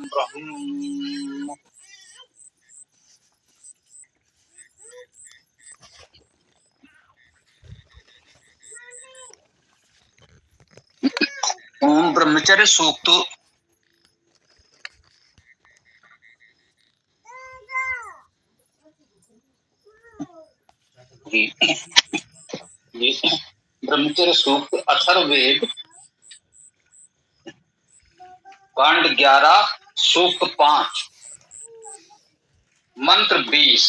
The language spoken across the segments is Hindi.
ब्रह्म। ओम ब्रह्मचर्य सूक्त ब्रह्मचर्य सूक्त अथर्ववेद कांड 11 सूक्त 5 मंत्र 20।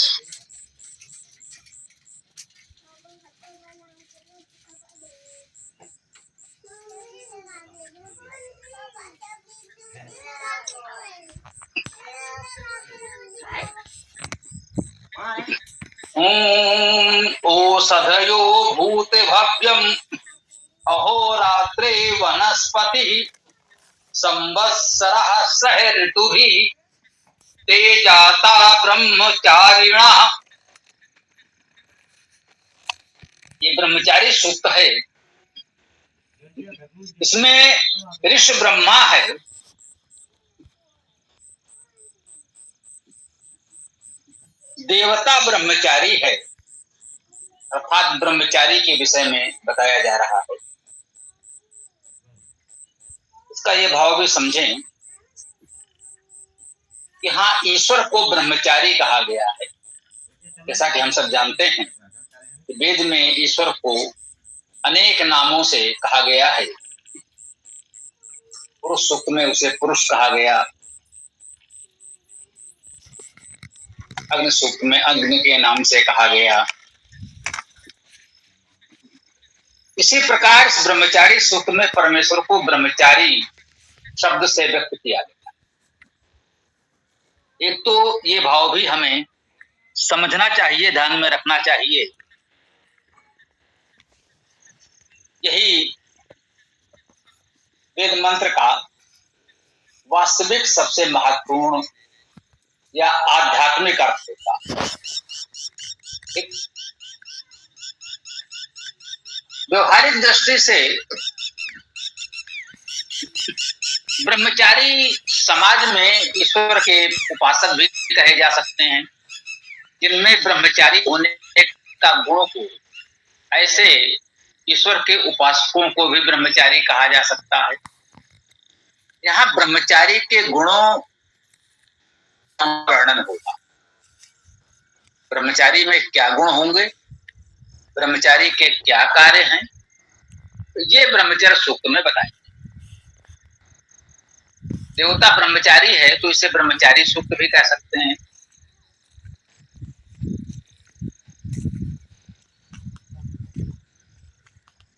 ओम ओषधयो भूत भव्यम अहोरात्रे वनस्पति संवत्सरः सह ऋतुभिः ते जाता ब्रह्मचारिणः। ये ब्रह्मचारी सूक्त है। इसमें ऋषि ब्रह्मा है, देवता ब्रह्मचारी है, अर्थात ब्रह्मचारी के विषय में बताया जा रहा है। इसका ये भाव भी समझें कि हाँ, ईश्वर को ब्रह्मचारी कहा गया है। जैसा कि हम सब जानते हैं कि वेद में ईश्वर को अनेक नामों से कहा गया है। पुरुष सूक्त में उसे पुरुष कहा गया, अग्नि सूक्त में अग्नि के नाम से कहा गया। इसी प्रकार ब्रह्मचारी सूक्त में परमेश्वर को ब्रह्मचारी शब्द से व्यक्त किया गया। एक तो ये भाव भी हमें समझना चाहिए, ध्यान में रखना चाहिए। यही वेद मंत्र का वास्तविक सबसे महत्वपूर्ण या आध्यात्मिक अर्थ होता। व्यवहारिक दृष्टि से ब्रह्मचारी समाज में ईश्वर के उपासक भी कहे जा सकते हैं, जिनमें ब्रह्मचारी होने का गुण को, ऐसे ईश्वर के उपासकों को भी ब्रह्मचारी कहा जा सकता है। यहाँ ब्रह्मचारी के गुणों का वर्णन होगा। ब्रह्मचारी में क्या गुण होंगे, ब्रह्मचारी के क्या कार्य हैं, ये ब्रह्मचर्य सूक्त में बताएंगे। देवता ब्रह्मचारी है तो इसे ब्रह्मचारी सूक्त भी कह सकते हैं।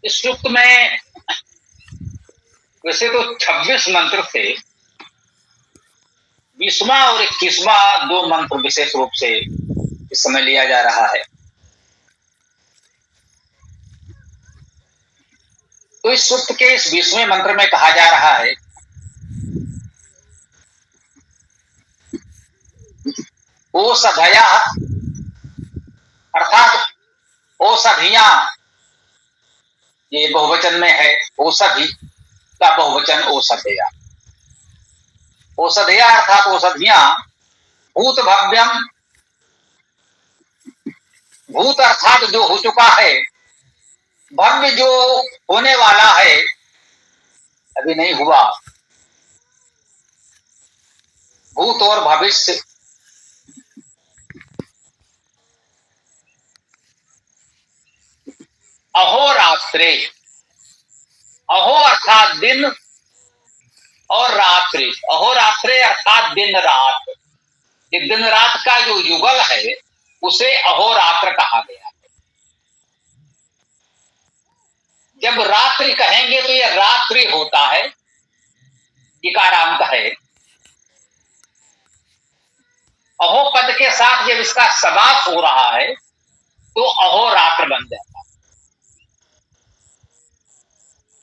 इस सूक्त में वैसे तो 26 मंत्र थे, 20वां और 21वां 2 मंत्र विशेष रूप से इस समय लिया जा रहा है। तो इस सूक्त के इस 20वें मंत्र में कहा जा रहा है, औषधया अर्थात औषधियां, ये बहुवचन में है। औषधि का बहुवचन औषधया। औषधया अर्थात औषधियां, भूत भव्यम, भूत अर्थात जो हो चुका है, भव्य जो होने वाला है, अभी नहीं हुआ। भूत और भविष्य अहोरात्रे, अहो अर्थात दिन और रात्रि, अहोरात्रे अर्थात दिन रात। ये दिन रात का जो युगल है उसे अहोरात्र कहा गया है। जब रात्रि कहेंगे तो यह रात्रि होता है, इकारांत है। अहो पद के साथ जब इसका समास हो रहा है तो अहोरात्र बन जाता है।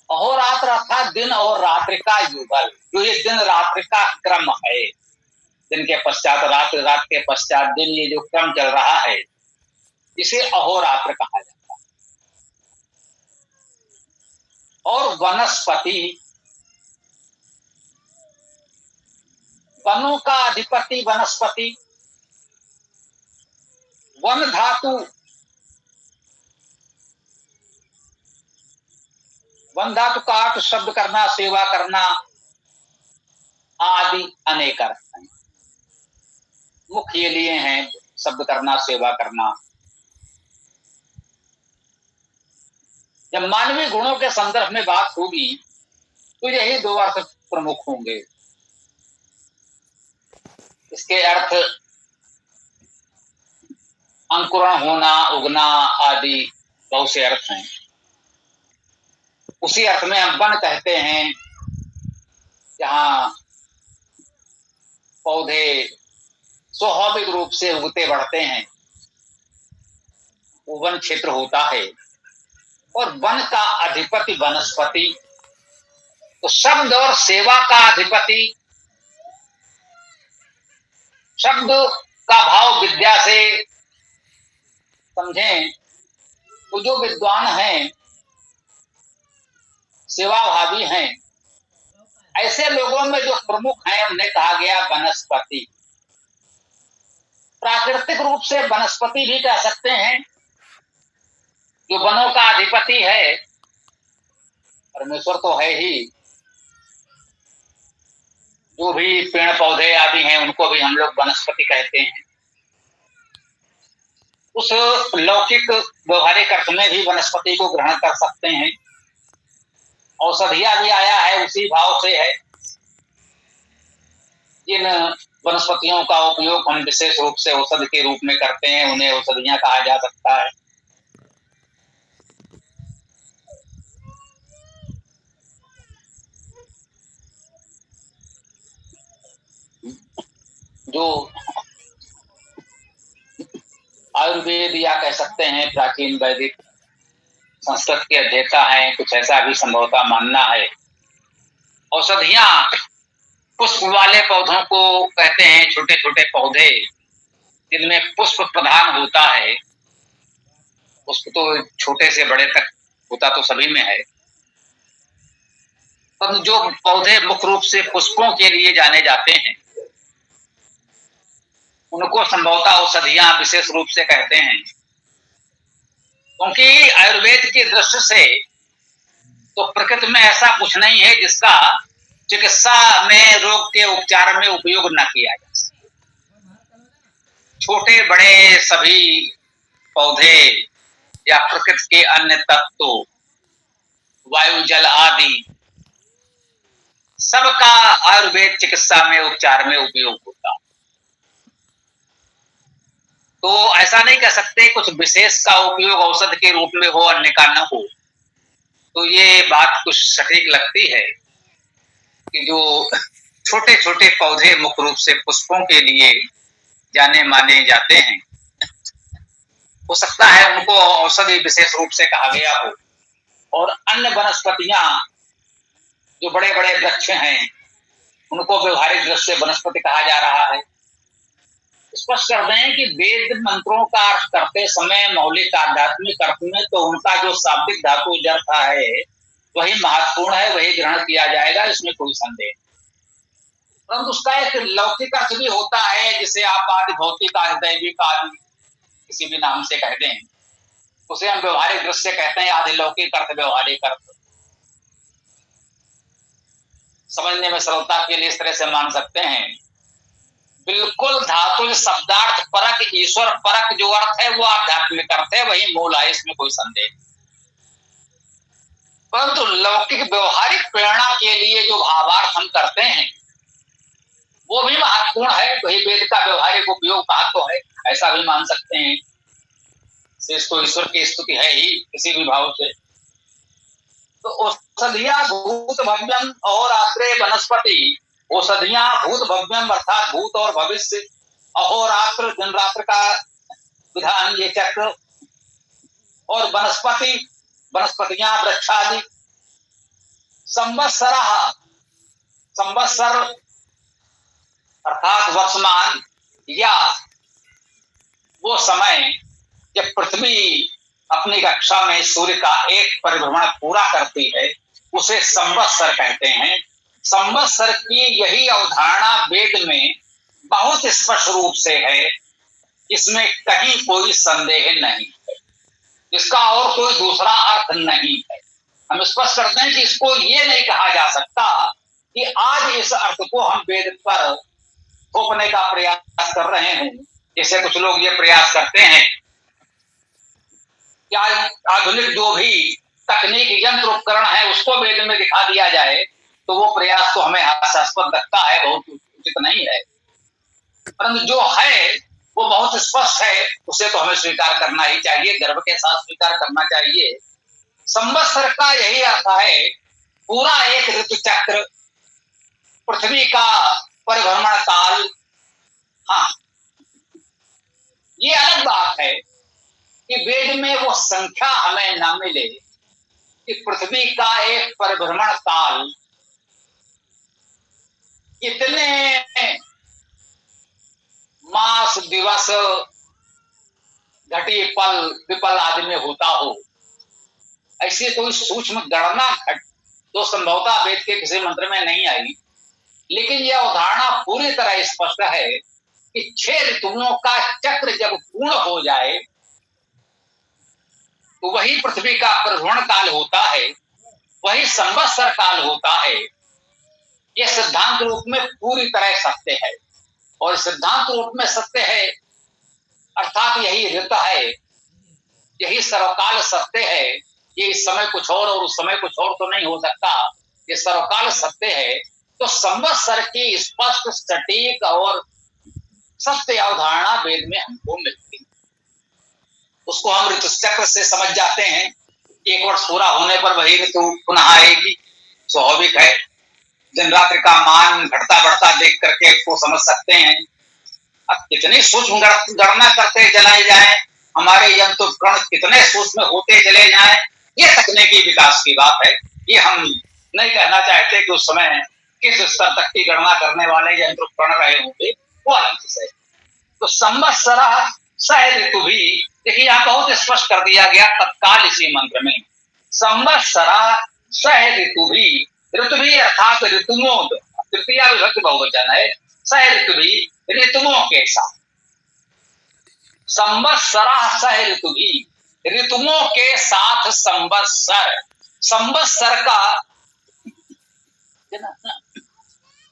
अहोरात्र अर्थात दिन और रात्रि का युगल, जो ये दिन रात्रि का क्रम है, दिन के पश्चात रात, रात के पश्चात दिन, ये जो क्रम चल रहा है, इसे अहोरात्र कहा जाता है। और वनस्पति, वनों का अधिपति वनस्पति, वन धातु, वन धातु का अर्थ शब्द करना, सेवा करना आदि अनेक अर्थ हैं। मुख्य लिए हैं शब्द करना, सेवा करना। जब मानवीय गुणों के संदर्भ में बात होगी तो यही दो अर्थ प्रमुख होंगे। इसके अर्थ अंकुरण होना, उगना आदि बहुत से अर्थ हैं। उसी अर्थ में हम वन कहते हैं जहां पौधे स्वाभाविक रूप से उगते बढ़ते हैं, वो वन क्षेत्र होता है। और वन का अधिपति वनस्पति, तो शब्द और सेवा का अधिपति, शब्द का भाव विद्या से समझें तो जो विद्वान हैं, सेवाभावी हैं, ऐसे लोगों में जो प्रमुख हैं उन्हें कहा गया वनस्पति। प्राकृतिक रूप से वनस्पति भी कह सकते हैं। जो वनों का अधिपति है परमेश्वर तो है ही, जो भी पेड़ पौधे आदि हैं उनको भी हम लोग वनस्पति कहते हैं। उस लौकिक व्यवहारिक अर्थ में भी वनस्पति को ग्रहण कर सकते हैं। औषधिया भी आया है, उसी भाव से है। जिन वनस्पतियों का उपयोग हम विशेष रूप से औषधि के रूप में करते हैं उन्हें औषधियां कहा जा सकता है। जो आयुर्वेद या कह सकते हैं प्राचीन वैदिक संस्कृत के अध्येता हैं, कुछ ऐसा भी संभवतः मानना है। औषधियां पुष्प वाले पौधों को कहते हैं, छोटे छोटे पौधे जिनमें पुष्प प्रधान होता है। पुष्प तो छोटे से बड़े तक होता तो सभी में है, पर जो पौधे मुख्य रूप से पुष्पों के लिए जाने जाते हैं उनको संभवतः औषधियां विशेष रूप से कहते हैं। क्योंकि आयुर्वेद की दृष्टि से तो प्रकृति में ऐसा कुछ नहीं है जिसका चिकित्सा में, रोग के उपचार में उपयोग न किया जा सके। छोटे बड़े सभी पौधे या प्रकृति के अन्य तत्व, वायु जल आदि सबका आयुर्वेद चिकित्सा में, उपचार में उपयोग होता है। तो ऐसा नहीं कह सकते कुछ विशेष का उपयोग औषध के रूप में हो, अन्य का न हो। तो ये बात कुछ सटीक लगती है कि जो छोटे छोटे पौधे मुख्य रूप से पुष्पों के लिए जाने माने जाते हैं, हो सकता है उनको औषधि विशेष रूप से कहा गया हो। और अन्य वनस्पतियां जो बड़े बड़े वृक्ष हैं उनको व्यवहारिक दृष्टि से वनस्पति कहा जा रहा है। स्पष्ट कर दें कि वेद मंत्रों का अर्थ करते समय मौलिक आध्यात्मिक अर्थ में तो उनका जो शाब्दिक धातु जर्था है वही महत्वपूर्ण है, वही ग्रहण किया जाएगा, इसमें कोई संदेह। परंतु उसका एक लौकिक अर्थ भी होता है, जिसे आप आदि भौतिक, आदि दैविक आदि किसी भी नाम से कहते हैं, उसे हम व्यवहारिक दृष्टि से कहते हैं आदि लौकिक अर्थ, व्यवहारिक अर्थ। समझने में सरलता के लिए इस तरह से मान सकते हैं, बिल्कुल धातु शब्दार्थ परक, ईश्वर परक जो अर्थ है वो आध्यात्मिक अर्थ है, वही मूल है, इसमें कोई संदेह। परंतु लौकिक व्यवहारिक प्रेरणा के लिए जो भावार्थ हम करते हैं वो भी महत्वपूर्ण है, वही वेद का व्यवहारिक उपयोग महत्व है, ऐसा भी मान सकते हैं। शेष तो ईश्वर की स्तुति है ही किसी भी भाव से। तो औषधिया भूत भव्यम और आश्रय वनस्पति, औषधियां भूत भव्यम अर्थात भूत और भविष्य, अहोरात्र दिन रात्र का विधान ये चक्र, और वनस्पति वनस्पतियां वृक्षादि, संवत्सर संवत्सर अर्थात वर्षमान या वो समय जब पृथ्वी अपनी कक्षा में सूर्य का एक परिभ्रमण पूरा करती है उसे संवत्सर कहते हैं। संवत्सर की यही अवधारणा वेद में बहुत स्पष्ट रूप से है, इसमें कहीं कोई संदेह नहीं है, इसका और कोई दूसरा अर्थ नहीं है। हम स्पष्ट करते हैं कि इसको ये नहीं कहा जा सकता कि आज इस अर्थ को हम वेद पर थोपने का प्रयास कर रहे हैं, जैसे कुछ लोग ये प्रयास करते हैं कि आधुनिक जो भी तकनीक यंत्र उपकरण है उसको वेद में दिखा दिया जाए, तो वो प्रयास तो हमें हास्यास्पद लगता है, बहुत उचित नहीं है। परंतु जो है वो बहुत स्पष्ट है, उसे तो हमें स्वीकार करना ही चाहिए, गर्व के साथ स्वीकार करना चाहिए। संवत्सर का यही अर्थ है पूरा एक ऋतु चक्र, पृथ्वी का परिभ्रमण काल। हाँ, ये अलग बात है कि वेद में वो संख्या हमें न मिले कि पृथ्वी का एक परिभ्रमण काल कितने मास, दिवस, घटी, पल, विपल आदि में होता हो, ऐसी कोई सूक्ष्म गणना तो संभवतः वेद के किसी मंत्र में नहीं आई। लेकिन यह अवधारणा पूरी तरह स्पष्ट है कि 6 ऋतुओं का चक्र जब पूर्ण हो जाए तो वही पृथ्वी का परिभ्रमण काल होता है, वही संवत्सर काल होता है। यह सिद्धांत रूप में पूरी तरह सत्य है, और सिद्धांत रूप में सत्य है अर्थात यही ऋत है, यही सर्वकाल सत्य है। ये इस समय कुछ और उस समय कुछ और तो नहीं हो सकता, ये सर्वकाल सत्य है। तो संवत्सर की स्पष्ट, सटीक और सत्य अवधारणा वेद में हमको मिलती है। उसको हम ऋतु चक्र से समझ जाते हैं, एक वर्ष पूरा होने पर वही ऋतु पुनः आएगी, स्वाभाविक है। दिन रात्रि का मान घटता बढ़ता देख करके उसको समझ सकते हैं। अब कितनी सूक्ष्म गणना करते चले जाए, हमारे यंत्र उपकरण कितने सूक्ष्म होते चले जाए, ये तकनीकी विकास की बात है। ये हम नहीं कहना चाहते कि उस समय किस स्तर तक की गणना करने वाले यंत्र उपकरण रहे होंगे, वो अलग चीज है। तो संवत्सर सह ऋतु भी, देखिए यहाँ बहुत स्पष्ट कर दिया गया तत्काल इसी मंत्र में, संवत्सर सह ऋतु भी अर्थात ऋतुमोद, तृतीया विभक्ति बहुवचन है, सह ऋतु भी ऋतुओं के साथ, संवत्सर सह ऋतु भी ऋतुओं के साथ संवत्सर,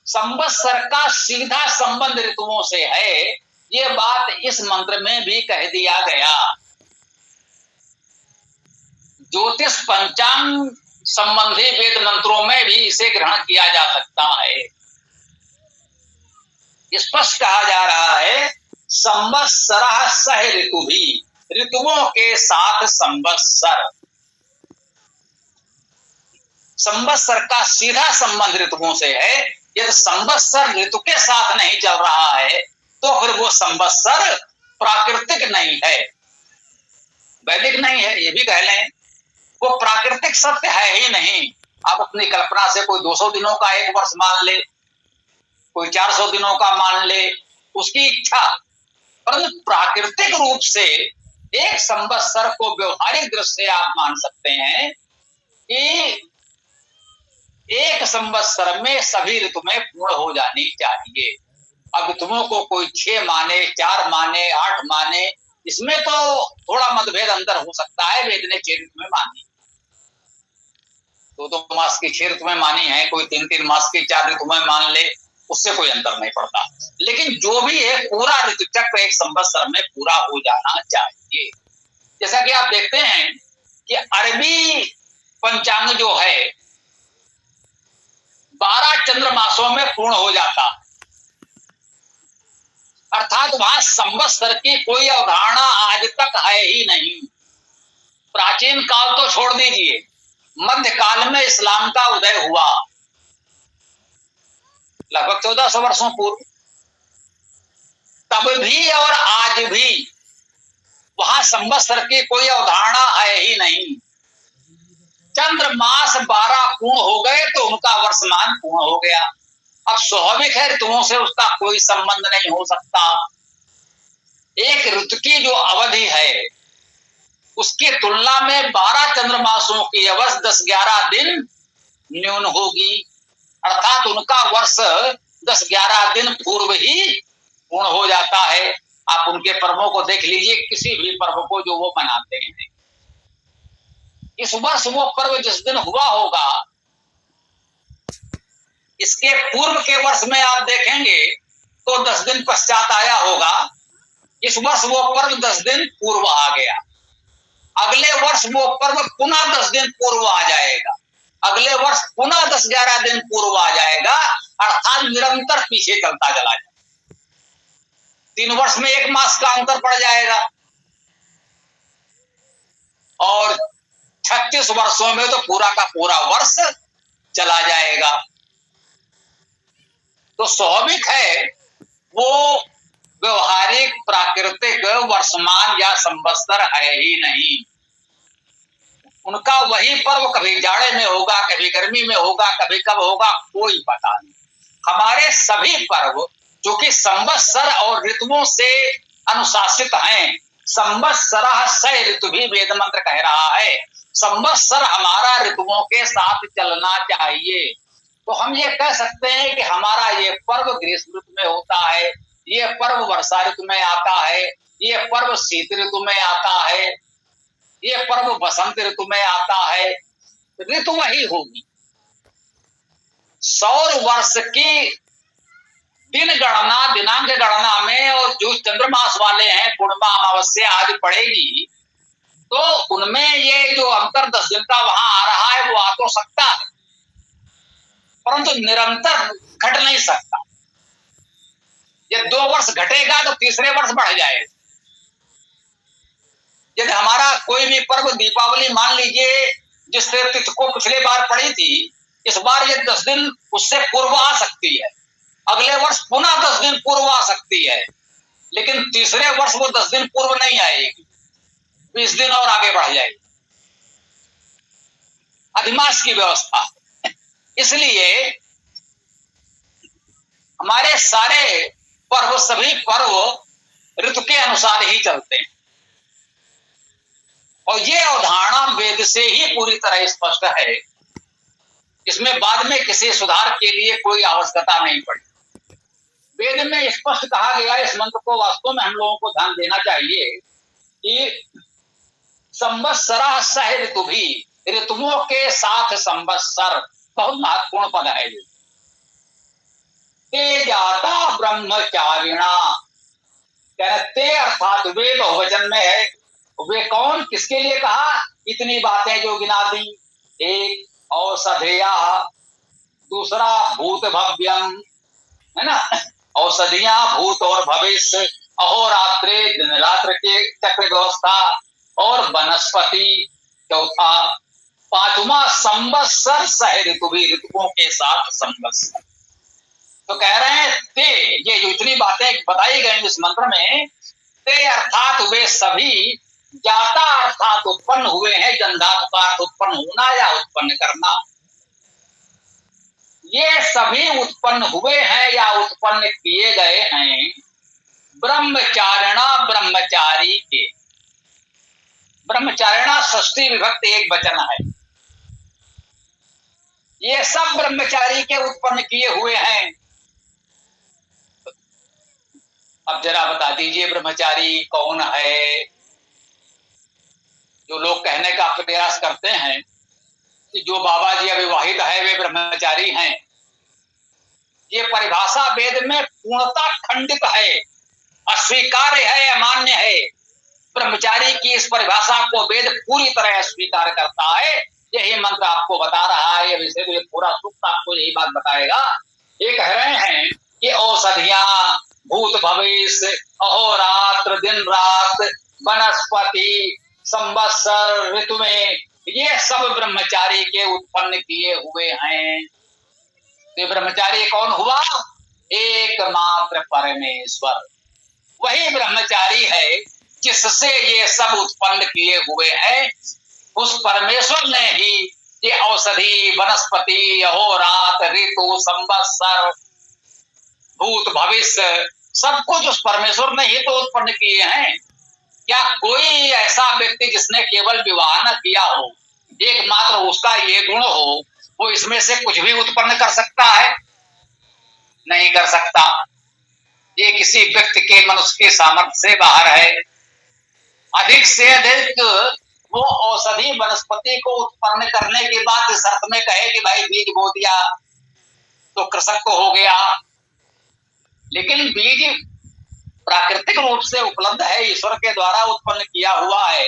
संवत्सर का सीधा संबंध ऋतुओं से है। ये बात इस मंत्र में भी कह दिया गया। ज्योतिष पंचांग संबंधी वेद मंत्रों में भी इसे ग्रहण किया जा सकता है। स्पष्ट कहा जा रहा है संवत्सर सह ऋतु भी, ऋतुओं के साथ संवत्सर, संवत्सर का सीधा संबंध ऋतुओं से है। यदि संवत्सर ऋतु के साथ नहीं चल रहा है तो फिर वो संवत्सर प्राकृतिक नहीं है, वैदिक नहीं है, ये भी कह लें। वो प्राकृतिक सत्य है ही नहीं। आप अपनी कल्पना से कोई 200 दिनों का एक वर्ष मान ले, कोई 400 दिनों का मान ले, उसकी इच्छा, परंतु प्राकृतिक रूप से एक संवत्सर को व्यवहारिक दृष्टि से आप मान सकते हैं कि एक संवत्सर में सभी ऋतुएं पूर्ण हो जानी चाहिए। अब ऋतुओं को कोई 6 माने, 4 माने, 8 माने, इसमें तो थोड़ा मतभेद अंतर हो सकता है। वेद ने 6 ऋतुएं मानी, 2 मास की 6 ऋतुएं मानी है, कोई 3 मास की 4 ऋतुएं मान ले, उससे कोई अंतर नहीं पड़ता। लेकिन जो भी है पूरा ऋतु चक्र एक संवत्सर में पूरा हो जाना चाहिए। जैसा कि आप देखते हैं कि अरबी पंचांग जो है 12 चंद्रमासों में पूर्ण हो जाता, अर्थात वहां संवत्सर की कोई अवधारणा आज तक है ही नहीं। प्राचीन काल तो छोड़ दीजिए, मध्यकाल में इस्लाम का उदय हुआ लगभग 1400 वर्षों पूर्व, तब भी और आज भी वहां संवत्सर की कोई अवधारणा है ही नहीं। चंद्रमास 12 पूर्ण हो गए तो उनका वर्षमान पूर्ण हो गया। अब स्वाभाविक है ऋतुओं से उसका कोई संबंध नहीं हो सकता। एक ऋतु की जो अवधि है उसकी तुलना में 12 चंद्रमासों की अवधि 10-11 दिन न्यून होगी। अर्थात उनका वर्ष 10-11 दिन पूर्व ही पूर्ण हो जाता है। आप उनके पर्वों को देख लीजिए, किसी भी पर्व को जो वो मनाते हैं, इस वर्ष वो पर्व जिस दिन हुआ होगा, इसके पूर्व के वर्ष में आप देखेंगे तो 10 दिन पश्चात आया होगा। इस वर्ष वो पर्व 10 दिन पूर्व आ गया, अगले वर्ष वो पर्व पुनः 10 दिन पूर्व आ जाएगा, अगले वर्ष पुनः 10-11 दिन पूर्व आ जाएगा, अर्थात निरंतर पीछे चलता चला जाएगा। 3 वर्ष में 1 मास का अंतर पड़ जाएगा, और 36 वर्षों में तो पूरा का पूरा वर्ष चला जाएगा। तो स्वाभाविक है वो व्यवहारिक प्राकृतिक वर्षमान या संवत्सर है ही नहीं। उनका वही पर्व कभी जाड़े में होगा, कभी गर्मी में होगा, कभी कब होगा, कोई पता नहीं। हमारे सभी पर्व जो कि संवत्सर और ऋतुओं से अनुशासित हैं, संवत्सरः स ऋतु भी वेद मंत्र कह रहा है, संवत्सर हमारा ऋतुओं के साथ चलना चाहिए। तो हम ये कह सकते हैं कि हमारा ये पर्व ग्रीष्म ऋतु में होता है, ये पर्व वर्षा ऋतु में आता है, ये पर्व शीत ऋतु में आता है, ये पर्व बसंत ऋतु में आता है। ऋतु वही होगी। सौर वर्ष की दिन गणना, दिनांक गणना में, और जो चंद्रमास वाले हैं, पूर्णिमा अमावस्या आदि पड़ेगी, तो उनमें ये जो अंतर 10 दिन का वहां आ रहा है वो आ तो सकता है, परंतु निरंतर घट नहीं सकता। यदि 2 वर्ष घटेगा तो तीसरे वर्ष बढ़ जाएगा। यदि हमारा कोई भी पर्व, दीपावली मान लीजिए, जिस तिथि को पिछले बार पड़ी थी, इस बार ये 10 दिन उससे पूर्व आ सकती है, अगले वर्ष पुनः 10 दिन पूर्व आ सकती है, लेकिन तीसरे वर्ष वो 10 दिन पूर्व नहीं आएगी, 20 दिन और आगे बढ़ जाएगी। अधिमास की व्यवस्था। इसलिए हमारे सारे पर्व, सभी पर्व ऋतु के अनुसार ही चलते हैं, और ये अवधारणा वेद से ही पूरी तरह स्पष्ट है। इसमें बाद में किसी सुधार के लिए कोई आवश्यकता नहीं पड़ी। वेद में स्पष्ट कहा गया, इस मंत्र को वास्तव में हम लोगों को ध्यान देना चाहिए कि संवत्सरः सह ऋतु भी, ऋतुओं के साथ संवत्सर, बहुत महत्वपूर्ण पद है ये। ते जाता ब्रह्मचारिणा, कहते अर्थात वे बहुवचन में है। वे कौन, किसके लिए कहा? इतनी बातें जो गिना दी, एक औषधेया, दूसरा भूत भव्यम, है ना, औषधियां, भूत और भविष्य, अहोरात्रे, दिन रात्र के चक्र व्यवस्था, और वनस्पति चौथा, पांचवा संवत्सर सह ऋतु भी, ऋतुओं के साथ संवत्सर। तो कह रहे हैं ते, ये इतनी बातें बताई गई इस मंत्र में, ते अर्थात वे सभी, जाता अर्थात उत्पन्न हुए हैं, जन्धातु का अर्थ उत्पन्न होना या उत्पन्न करना, ये सभी उत्पन्न हुए हैं या उत्पन्न किए गए हैं ब्रह्मचारिणा, ब्रह्मचारी के। ब्रह्मचारिणा षष्ठी विभक्त एक वचन है। ये सब ब्रह्मचारी के उत्पन्न किए हुए हैं। अब जरा बता दीजिए ब्रह्मचारी कौन है? जो लोग कहने का प्रयास करते हैं कि जो बाबा जी अविवाहित है वे ब्रह्मचारी हैं, ये परिभाषा वेद में पूर्णता खंडित है, अस्वीकार्य है, अमान्य है। ब्रह्मचारी की इस परिभाषा को वेद पूरी तरह अस्वीकार करता है। यही मंत्र आपको बता रहा है, ये विषय तो पूरा सूक्त आपको यही बात बताएगा। ये कह रहे हैं कि औषधियां, भूत भविष्य, अहोरात्र, दिन रात, वनस्पति, संवत्सर, ऋतु में, ये सब ब्रह्मचारी के उत्पन्न किए हुए हैं। तो ब्रह्मचारी कौन हुआ? एकमात्र परमेश्वर। वही ब्रह्मचारी है जिससे ये सब उत्पन्न किए हुए हैं। उस परमेश्वर ने ही ये औषधि, वनस्पति, अहोरात्र, ऋतु, संवत्सर, भूत भविष्य, सब कुछ उस परमेश्वर ने ही तो उत्पन्न किए हैं। क्या कोई ऐसा व्यक्ति जिसने केवल विवाह न किया हो, एकमात्र उसका ये गुण हो वो इसमें से कुछ भी उत्पन्न कर सकता है? नहीं कर सकता। ये किसी व्यक्ति के, मनुष्य के सामर्थ्य से बाहर है। अधिक से अधिक वो औषधि वनस्पति को उत्पन्न करने की बात इस अर्थ में कहे कि भाई बीज बो दिया तो कृषक को हो गया, लेकिन बीज प्राकृतिक रूप से उपलब्ध है, ईश्वर के द्वारा उत्पन्न किया हुआ है।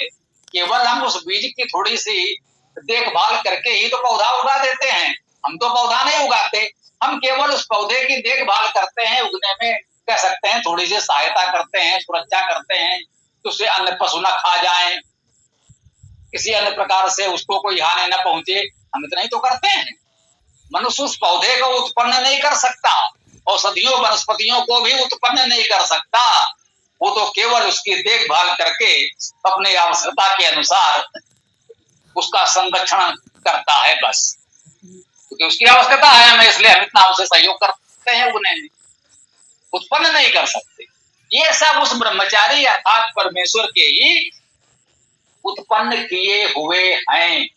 केवल हम उस बीज की थोड़ी सी देखभाल करके ही तो पौधा उगा देते हैं। हम तो पौधा नहीं उगाते, हम केवल उस पौधे की देखभाल करते हैं, उगने में कह सकते हैं थोड़ी सी सहायता करते हैं, सुरक्षा करते हैं कि उसे अन्य पशु न खा जाए, किसी अन्य प्रकार से उसको कोई हानि न पहुंचे, हम इतना ही तो करते हैं। मनुष्य उस पौधे को उत्पन्न नहीं कर सकता, औषधियों वनस्पतियों को भी उत्पन्न नहीं कर सकता। वो तो केवल उसकी देखभाल करके अपनी आवश्यकता के अनुसार उसका संरक्षण करता है बस, क्योंकि उसकी आवश्यकता है हमें, इसलिए हम इतना उसे सहयोग करते हैं, उन्हें उत्पन्न नहीं कर सकते। ये सब उस ब्रह्मचारी अर्थात परमेश्वर के ही उत्पन्न किए हुए हैं,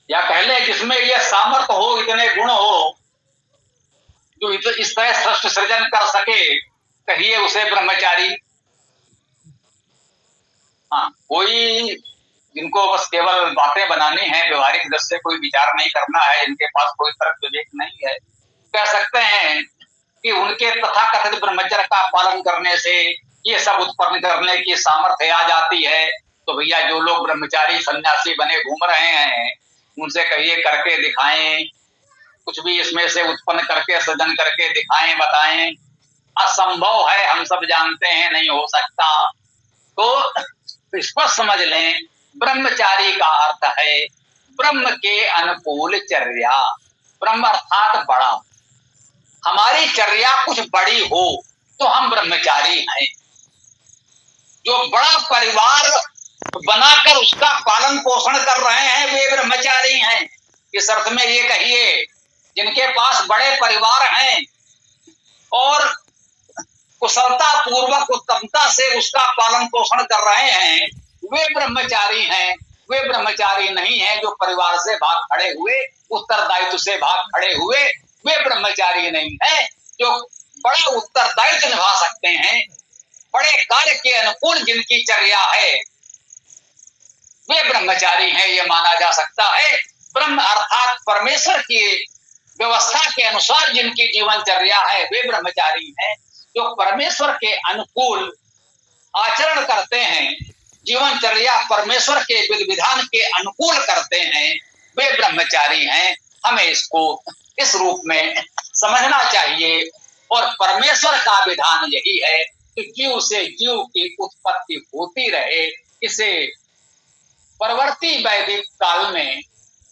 या कह ले जिसमें यह सामर्थ्य हो, इतने गुण हो, जो इस तरह सृष्टि सृजन कर सके, कहिए उसे ब्रह्मचारी। हाँ, कोई जिनको बस केवल बातें बनानी है, व्यवहारिक दृष्टि से कोई विचार नहीं करना है, इनके पास कोई तर्क विवेक नहीं है, कह सकते हैं कि उनके तथाकथित ब्रह्मचर्य का पालन करने से ये सब उत्पन्न करने की सामर्थ्य आ जाती है। तो भैया जो लोग ब्रह्मचारी सन्यासी बने घूम रहे हैं, उनसे कहिए करके दिखाएं, कुछ भी इसमें से उत्पन्न करके सृजन करके दिखाएं, बताएं। असंभव है, हम सब जानते हैं, नहीं हो सकता। तो स्पष्ट समझ लें, ब्रह्मचारी का अर्थ है ब्रह्म के अनुकूल चर्या। ब्रह्म अर्थात बड़ा, हमारी चर्या कुछ बड़ी हो तो हम ब्रह्मचारी हैं। जो बड़ा परिवार बनाकर उसका पालन पोषण कर रहे हैं वे ब्रह्मचारी हैं। इस अर्थ में ये कहिए, जिनके पास बड़े परिवार हैं और कुशलता पूर्वक उत्तमता से उसका पालन पोषण कर रहे हैं, वे ब्रह्मचारी हैं। वे ब्रह्मचारी नहीं है जो परिवार से भाग खड़े हुए, उत्तरदायित्व से भाग खड़े हुए, वे ब्रह्मचारी नहीं है। जो बड़ा उत्तरदायित्व निभा सकते हैं, बड़े कार्य के अनुकूल जिनकी चर्या है, वे ब्रह्मचारी हैं, ये माना जा सकता है। ब्रह्म अर्थात परमेश्वर की व्यवस्था के अनुसार जिनकी जीवनचर्या है, वे ब्रह्मचारी हैं। जो परमेश्वर के अनुकूल आचरण करते हैं, जीवनचर्या परमेश्वर के विधि विधान के अनुकूल करते हैं, वे ब्रह्मचारी हैं। हमें इसको इस रूप में समझना चाहिए। और परमेश्वर का विधान यही है कि जीव से जीव की उत्पत्ति होती रहे। इसे परवर्ती वैदिक काल में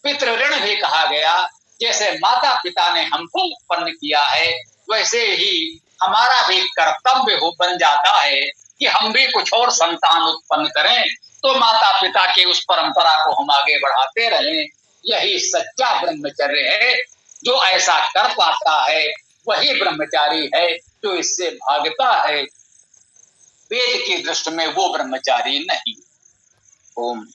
पितृऋण भी कहा गया। जैसे माता पिता ने हमको उत्पन्न किया है, वैसे ही हमारा भी कर्तव्य हो बन जाता है कि हम भी कुछ और संतान उत्पन्न करें, तो माता पिता के उस परंपरा को हम आगे बढ़ाते रहें। यही सच्चा ब्रह्मचर्य है। जो ऐसा कर पाता है वही ब्रह्मचारी है। जो इससे भागता है, वेद की दृष्टि में वो ब्रह्मचारी नहीं। ओम।